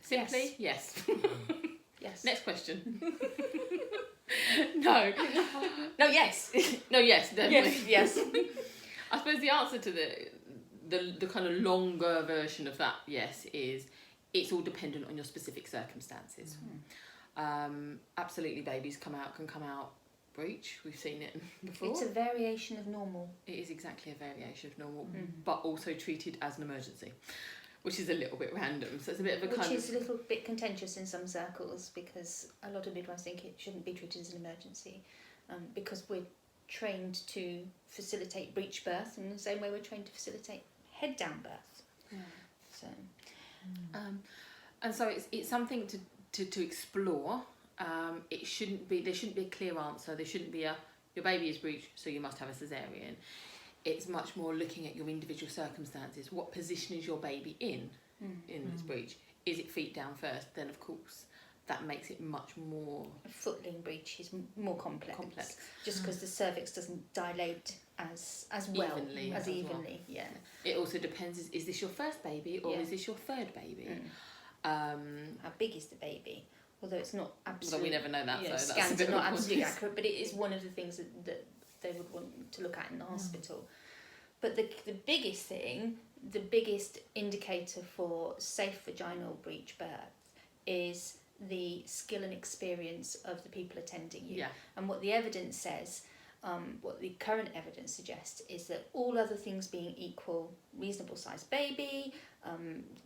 Simply, yes. Yes. Next question. No. No, yes. No, yes, definitely. Yes. I suppose the answer to the kind of longer version of that, yes, is it's all dependent on your specific circumstances. Absolutely, babies can come out breech. We've seen it before. It's a variation of normal. It is exactly a variation of normal, but also treated as an emergency, which is a little bit random. So it's a bit of a Which is a little bit contentious in some circles, because a lot of midwives think it shouldn't be treated as an emergency, because we're trained to facilitate breech birth in the same way we're trained to facilitate head down birth. Yeah. So, and so it's something to explore. There shouldn't be a clear answer. There shouldn't be your baby is breech, so you must have a caesarean. It's much more looking at your individual circumstances. What position is your baby in this breech? Is it feet down first? Then of course that makes it much more. A footling breech is more complex. Just because the cervix doesn't dilate as well evenly. Yeah. It also depends. Is this your first baby or is this your third baby? How big is the baby? Although it's not absolutely. Although we never know that. So scans that's are not absolutely accurate, but it is one of the things that they would want to look at in the hospital. But the biggest thing, the biggest indicator for safe vaginal breech birth is the skill and experience of the people attending you. Yeah. And what the evidence says, what the current evidence suggests, is that all other things being equal, reasonable sized baby,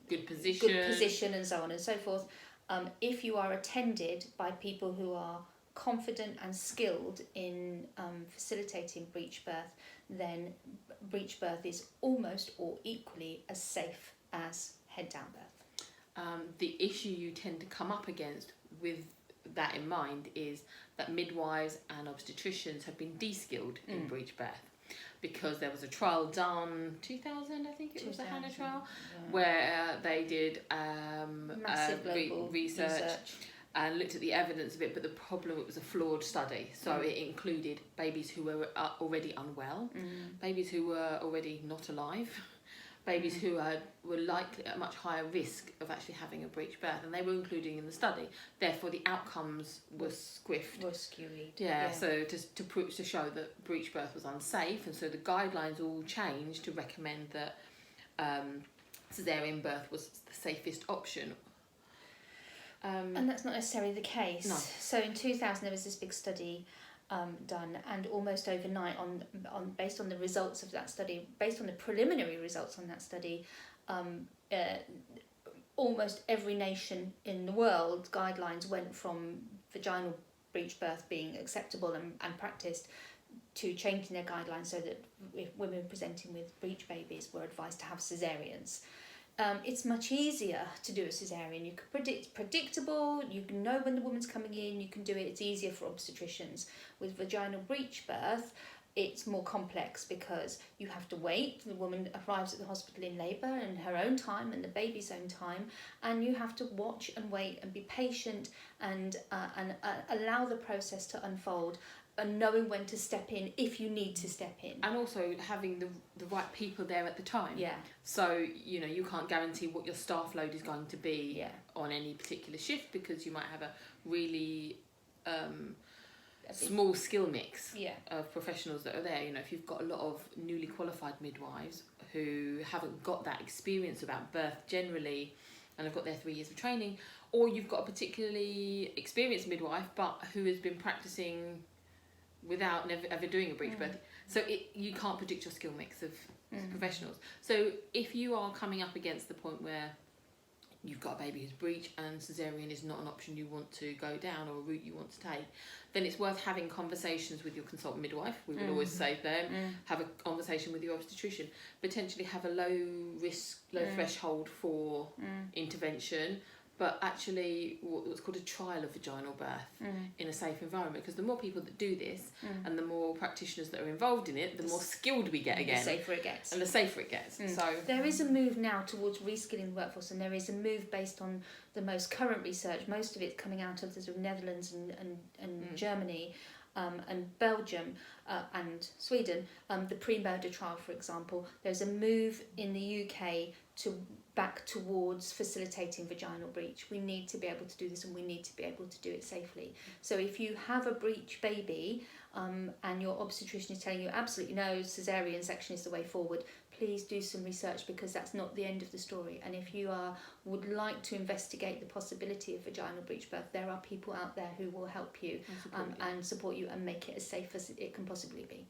good position, and so on and so forth, if you are attended by people who are confident and skilled in facilitating breech birth, then breech birth is almost or equally as safe as head down birth. The issue you tend to come up against with that in mind is that midwives and obstetricians have been de-skilled in breech birth, because there was a trial done 2000, I think it was the Hannah trial, where they did massive global research and looked at the evidence of it, but the problem, it was a flawed study. So it included babies who were already unwell, babies who were already not alive, babies who were likely at much higher risk of actually having a breech birth, and they were included in the study. Therefore, the outcomes were squiffed. Were skewed. Yeah. So to show that breech birth was unsafe, and so the guidelines all changed to recommend that caesarean birth was the safest option. And that's not necessarily the case. No. So in 2000 there was this big study done, and almost overnight, on based on the results of that study, based on the preliminary results on that study, almost every nation in the world, guidelines went from vaginal breech birth being acceptable and practiced to changing their guidelines so that if women presenting with breech babies were advised to have caesareans. It's much easier to do a caesarean. You can predict, predictable, you can know when the woman's coming in, you can do it, it's easier for obstetricians. With vaginal breech birth, it's more complex because you have to wait. The woman arrives at the hospital in labour in her own time and the baby's own time, and you have to watch and wait and be patient and allow the process to unfold, and knowing when to step in if you need to step in. And also having the right people there at the time. Yeah. So, you can't guarantee what your staff load is going to be on any particular shift, because you might have a really small skill mix of professionals that are there. If you've got a lot of newly qualified midwives who haven't got that experience about birth generally and have got their 3 years of training, or you've got a particularly experienced midwife but who has been practicing without never ever doing a breech birth. So you can't predict your skill mix of professionals. So if you are coming up against the point where you've got a baby who's breech and caesarean is not an option you want to go down or a route you want to take, then it's worth having conversations with your consultant midwife. We would always say to them, have a conversation with your obstetrician, potentially have a low risk, low threshold for intervention, but actually what's called a trial of vaginal birth in a safe environment, because the more people that do this and the more practitioners that are involved in it, the more skilled we get again. The safer it gets. And the safer it gets. So there is a move now towards reskilling the workforce, and there is a move based on the most current research, most of it coming out of the sort of Netherlands and Germany and Belgium and Sweden. The pre-murder trial, for example, there's a move in the UK to back towards facilitating vaginal breech. We need to be able to do this, and we need to be able to do it safely. So if you have a breech baby and your obstetrician is telling you absolutely no, caesarean section is the way forward, please do some research, because that's not the end of the story. And if you would like to investigate the possibility of vaginal breech birth, there are people out there who will help you and support you and make it as safe as it can possibly be.